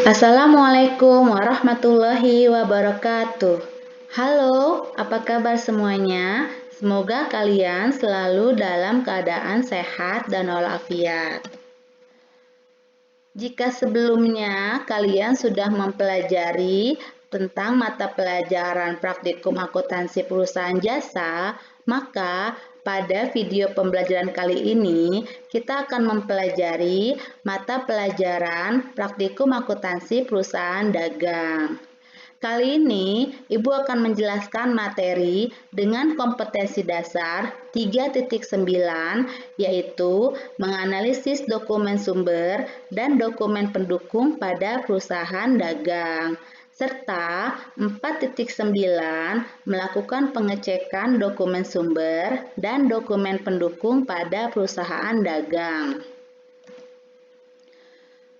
Assalamualaikum warahmatullahi wabarakatuh. Halo, apa kabar semuanya? Semoga kalian selalu dalam keadaan sehat dan walafiat. Jika sebelumnya kalian sudah mempelajari tentang mata pelajaran praktikum akuntansi perusahaan jasa, maka pada video pembelajaran kali ini kita akan mempelajari mata pelajaran praktikum akuntansi perusahaan dagang. Kali ini, Ibu akan menjelaskan materi dengan kompetensi dasar 3.9, yaitu menganalisis dokumen sumber dan dokumen pendukung pada perusahaan dagang, serta 4.9 melakukan pengecekan dokumen sumber dan dokumen pendukung pada perusahaan dagang.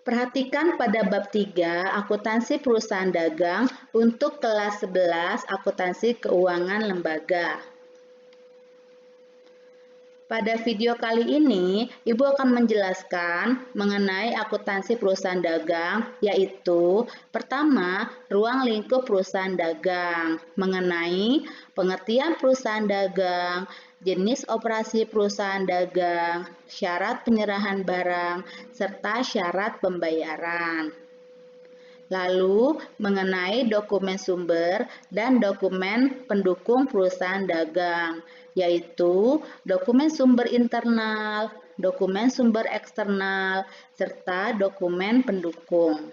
Perhatikan pada bab 3 akuntansi perusahaan dagang untuk kelas 11 akuntansi keuangan lembaga. Pada video kali ini, Ibu akan menjelaskan mengenai akuntansi perusahaan dagang, yaitu pertama, ruang lingkup perusahaan dagang, mengenai pengertian perusahaan dagang, jenis operasi perusahaan dagang, syarat penyerahan barang, serta syarat pembayaran. Lalu, mengenai dokumen sumber dan dokumen pendukung perusahaan dagang, yaitu dokumen sumber internal, dokumen sumber eksternal, serta dokumen pendukung.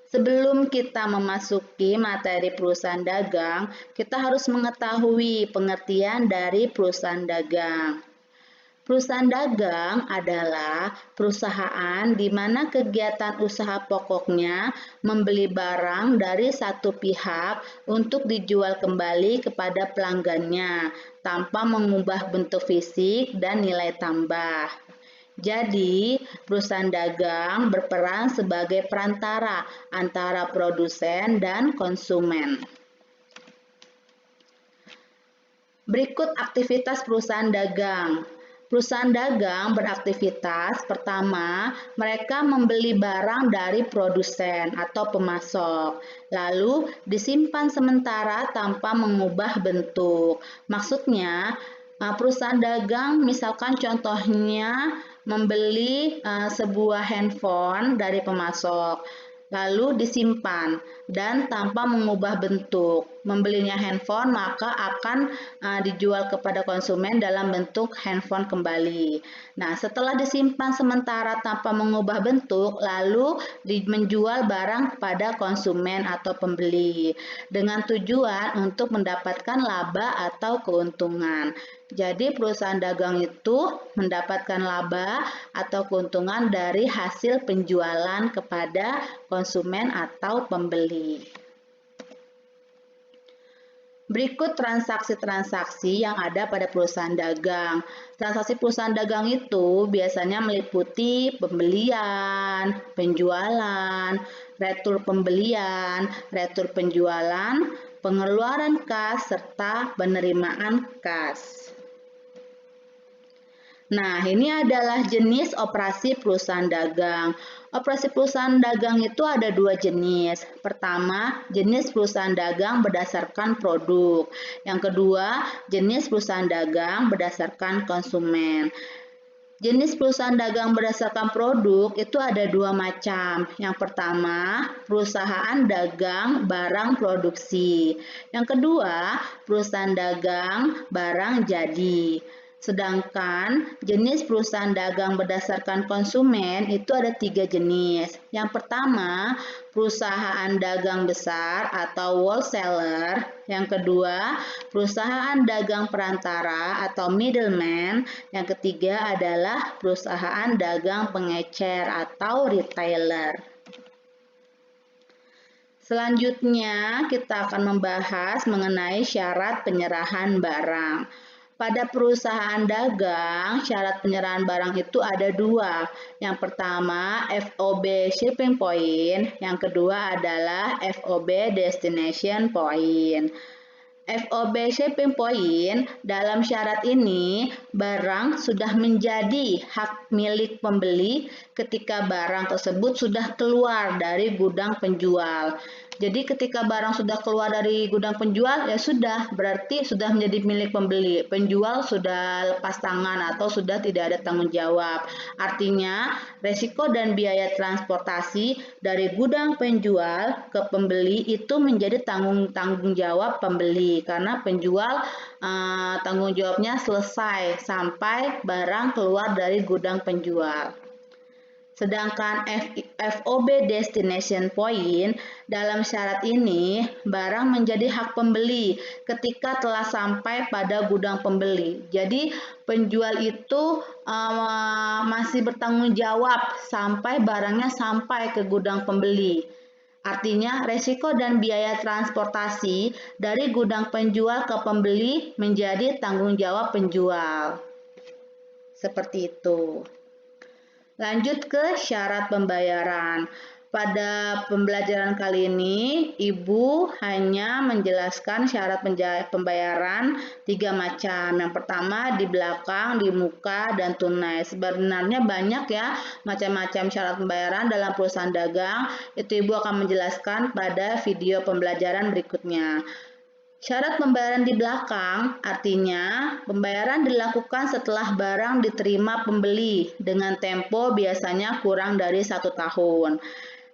Sebelum kita memasuki materi perusahaan dagang, kita harus mengetahui pengertian dari perusahaan dagang. Perusahaan dagang adalah perusahaan di mana kegiatan usaha pokoknya membeli barang dari satu pihak untuk dijual kembali kepada pelanggannya tanpa mengubah bentuk fisik dan nilai tambah. Jadi, perusahaan dagang berperan sebagai perantara antara produsen dan konsumen. Berikut aktivitas perusahaan dagang. Perusahaan dagang beraktivitas, pertama, mereka membeli barang dari produsen atau pemasok, lalu disimpan sementara tanpa mengubah bentuk. Maksudnya, perusahaan dagang misalkan contohnya membeli sebuah handphone dari pemasok, lalu disimpan dan tanpa mengubah bentuk. Membelinya handphone maka akan dijual kepada konsumen dalam bentuk handphone kembali. Nah, setelah disimpan sementara tanpa mengubah bentuk, lalu menjual barang kepada konsumen atau pembeli dengan tujuan untuk mendapatkan laba atau keuntungan. Jadi perusahaan dagang itu mendapatkan laba atau keuntungan dari hasil penjualan kepada konsumen atau pembeli. Berikut transaksi-transaksi yang ada pada perusahaan dagang. Transaksi perusahaan dagang itu biasanya meliputi pembelian, penjualan, retur pembelian, retur penjualan, pengeluaran kas, serta penerimaan kas. Nah, ini adalah jenis operasi perusahaan dagang. Operasi perusahaan dagang itu ada dua jenis. Pertama, jenis perusahaan dagang berdasarkan produk. Yang kedua, jenis perusahaan dagang berdasarkan konsumen. Jenis perusahaan dagang berdasarkan produk itu ada dua macam. Yang pertama, perusahaan dagang barang produksi. Yang kedua, perusahaan dagang barang jadi. Sedangkan jenis perusahaan dagang berdasarkan konsumen itu ada tiga jenis. Yang pertama, perusahaan dagang besar atau wholesaler. Yang kedua, perusahaan dagang perantara atau middleman. Yang ketiga adalah perusahaan dagang pengecer atau retailer. Selanjutnya, kita akan membahas mengenai syarat penyerahan barang. Pada perusahaan dagang, syarat penyerahan barang itu ada dua. Yang pertama, FOB shipping point. Yang kedua adalah FOB destination point. FOB shipping point, dalam syarat ini barang sudah menjadi hak milik pembeli ketika barang tersebut sudah keluar dari gudang penjual. Jadi ketika barang sudah keluar dari gudang penjual, ya sudah, berarti sudah menjadi milik pembeli. Penjual sudah lepas tangan atau sudah tidak ada tanggung jawab. Artinya, resiko dan biaya transportasi dari gudang penjual ke pembeli itu menjadi tanggung jawab pembeli, karena penjual tanggung jawabnya selesai sampai barang keluar dari gudang penjual. Sedangkan FOB destination point, dalam syarat ini barang menjadi hak pembeli ketika telah sampai pada gudang pembeli. Jadi penjual itu masih bertanggung jawab sampai barangnya sampai ke gudang pembeli. Artinya resiko dan biaya transportasi dari gudang penjual ke pembeli menjadi tanggung jawab penjual. Seperti itu. Lanjut ke syarat pembayaran. Pada pembelajaran kali ini, Ibu hanya menjelaskan syarat pembayaran 3 macam. Yang pertama di belakang, di muka, dan tunai. Sebenarnya banyak ya macam-macam syarat pembayaran dalam perusahaan dagang. Itu Ibu akan menjelaskan pada video pembelajaran berikutnya. Syarat pembayaran di belakang artinya pembayaran dilakukan setelah barang diterima pembeli dengan tempo biasanya kurang dari 1 tahun.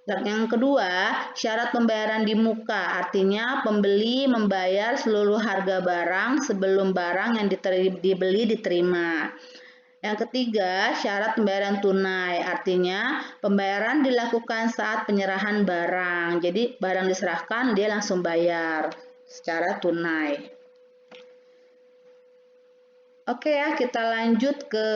Dan yang kedua, syarat pembayaran di muka artinya pembeli membayar seluruh harga barang sebelum barang yang dibeli diterima. Yang ketiga, syarat pembayaran tunai artinya pembayaran dilakukan saat penyerahan barang. Jadi barang diserahkan dia langsung bayar secara tunai. Oke ya, kita lanjut ke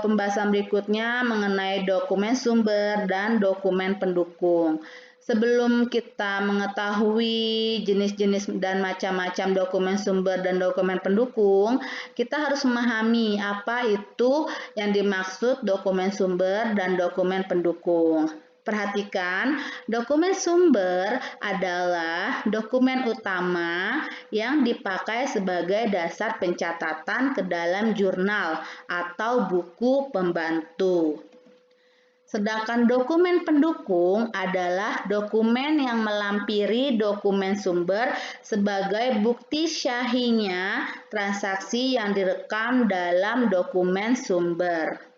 pembahasan berikutnya mengenai dokumen sumber dan dokumen pendukung. Sebelum kita mengetahui jenis-jenis dan macam-macam dokumen sumber dan dokumen pendukung, kita harus memahami apa itu yang dimaksud dokumen sumber dan dokumen pendukung. Perhatikan, dokumen sumber adalah dokumen utama yang dipakai sebagai dasar pencatatan ke dalam jurnal atau buku pembantu. Sedangkan dokumen pendukung adalah dokumen yang melampiri dokumen sumber sebagai bukti syahnya transaksi yang direkam dalam dokumen sumber.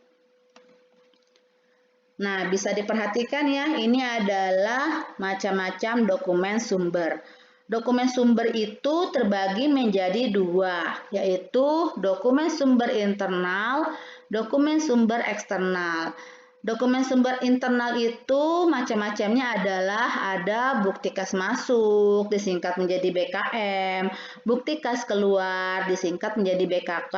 Nah, bisa diperhatikan ya, ini adalah macam-macam dokumen sumber. Dokumen sumber itu terbagi menjadi 2, yaitu dokumen sumber internal, dokumen sumber eksternal. Dokumen sumber internal itu macam-macamnya adalah ada bukti kas masuk, disingkat menjadi BKM, bukti kas keluar, disingkat menjadi BKK,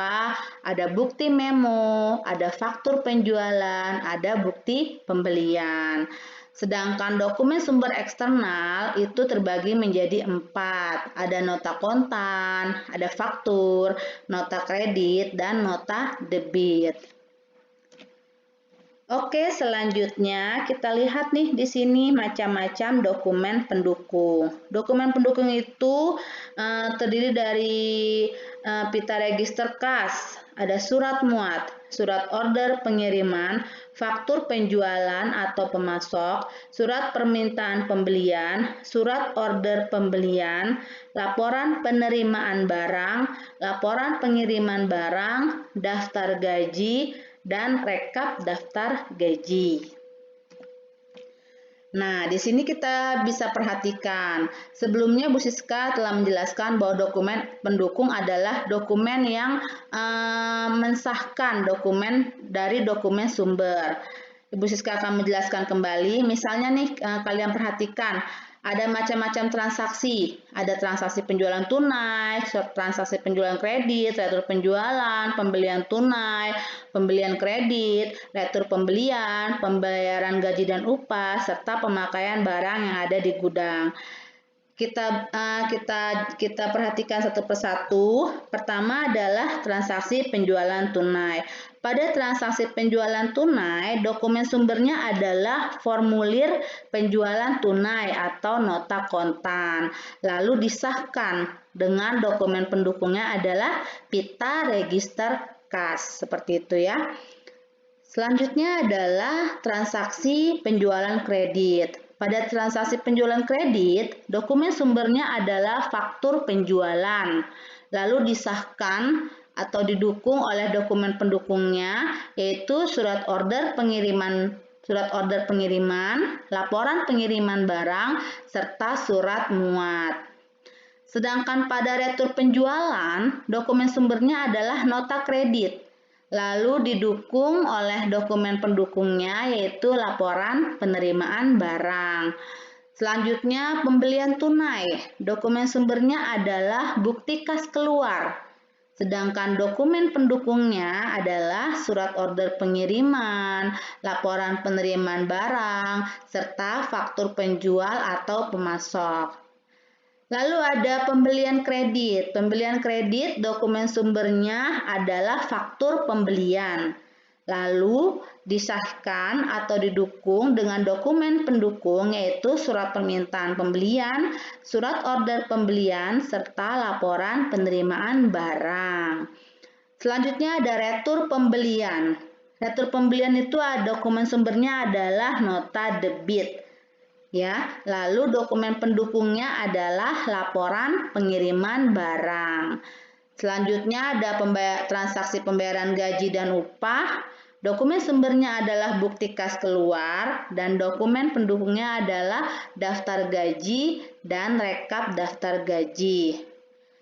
ada bukti memo, ada faktur penjualan, ada bukti pembelian. Sedangkan dokumen sumber eksternal itu terbagi menjadi 4, ada nota kontan, ada faktur, nota kredit, dan nota debit. Oke, selanjutnya kita lihat nih di sini macam-macam dokumen pendukung. Dokumen pendukung itu terdiri dari pita register kas, ada surat muat, surat order pengiriman, faktur penjualan atau pemasok, surat permintaan pembelian, surat order pembelian, laporan penerimaan barang, laporan pengiriman barang, daftar gaji, dan rekap daftar gaji. Nah, di sini kita bisa perhatikan. Sebelumnya Bu Siska telah menjelaskan bahwa dokumen pendukung adalah dokumen yang mensahkan dokumen dari dokumen sumber. Ibu Siska akan menjelaskan kembali. Misalnya nih, kalian perhatikan. Ada macam-macam transaksi, ada transaksi penjualan tunai, transaksi penjualan kredit, retur penjualan, pembelian tunai, pembelian kredit, retur pembelian, pembayaran gaji dan upah, serta pemakaian barang yang ada di gudang. Kita perhatikan satu persatu. Pertama adalah transaksi penjualan tunai. Pada transaksi penjualan tunai, dokumen sumbernya adalah formulir penjualan tunai atau nota kontan. Lalu disahkan dengan dokumen pendukungnya adalah pita register kas. Seperti itu ya. Selanjutnya adalah transaksi penjualan kredit. Pada transaksi penjualan kredit, dokumen sumbernya adalah faktur penjualan. Lalu disahkan atau didukung oleh dokumen pendukungnya, yaitu surat order pengiriman, laporan pengiriman barang, serta surat muat. Sedangkan pada retur penjualan, dokumen sumbernya adalah nota kredit, lalu didukung oleh dokumen pendukungnya, yaitu laporan penerimaan barang. Selanjutnya, pembelian tunai. Dokumen sumbernya adalah bukti kas keluar. Sedangkan dokumen pendukungnya adalah surat order pengiriman, laporan penerimaan barang, serta faktur penjual atau pemasok. Lalu ada pembelian kredit. Pembelian kredit dokumen sumbernya adalah faktur pembelian. Lalu disahkan atau didukung dengan dokumen pendukung, yaitu surat permintaan pembelian, surat order pembelian, serta laporan penerimaan barang. Selanjutnya ada retur pembelian. Retur pembelian itu dokumen sumbernya adalah nota debit. Ya, lalu dokumen pendukungnya adalah laporan pengiriman barang. Selanjutnya ada transaksi pembayaran gaji dan upah. Dokumen sumbernya adalah bukti kas keluar dan dokumen pendukungnya adalah daftar gaji dan rekap daftar gaji.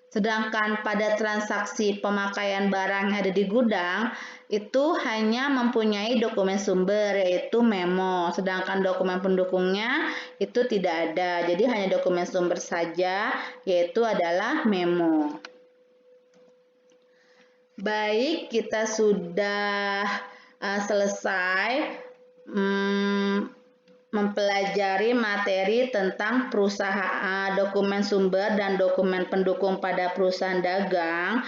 Sedangkan pada transaksi pemakaian barang yang ada di gudang, itu hanya mempunyai dokumen sumber, yaitu memo. Sedangkan dokumen pendukungnya itu tidak ada, jadi hanya dokumen sumber saja, yaitu adalah memo. Baik, kita sudah selesai mempelajari materi tentang perusahaan, dokumen sumber dan dokumen pendukung pada perusahaan dagang.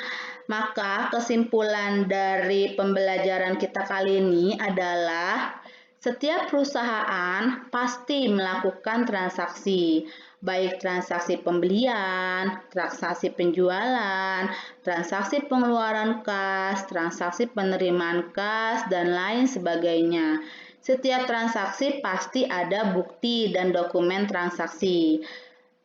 Maka kesimpulan dari pembelajaran kita kali ini adalah setiap perusahaan pasti melakukan transaksi, baik transaksi pembelian, transaksi penjualan, transaksi pengeluaran kas, transaksi penerimaan kas, dan lain sebagainya. Setiap transaksi pasti ada bukti dan dokumen transaksi.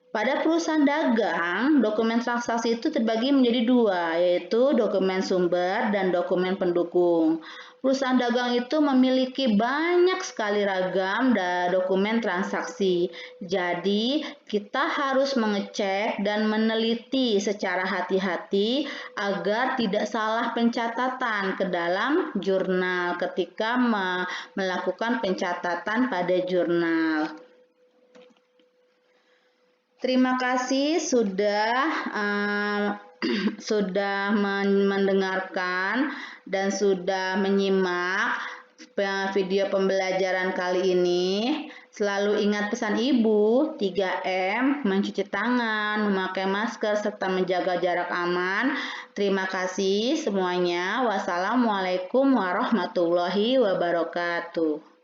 Pada perusahaan dagang, dokumen transaksi itu terbagi menjadi dua, yaitu dokumen sumber dan dokumen pendukung. Perusahaan dagang itu memiliki banyak sekali ragam dokumen transaksi. Jadi, kita harus mengecek dan meneliti secara hati-hati agar tidak salah pencatatan ke dalam jurnal ketika melakukan pencatatan pada jurnal. Terima kasih sudah mendengarkan dan sudah menyimak video pembelajaran kali ini. Selalu ingat pesan Ibu, 3M, mencuci tangan, memakai masker, serta menjaga jarak aman. Terima kasih semuanya. Wassalamualaikum warahmatullahi wabarakatuh.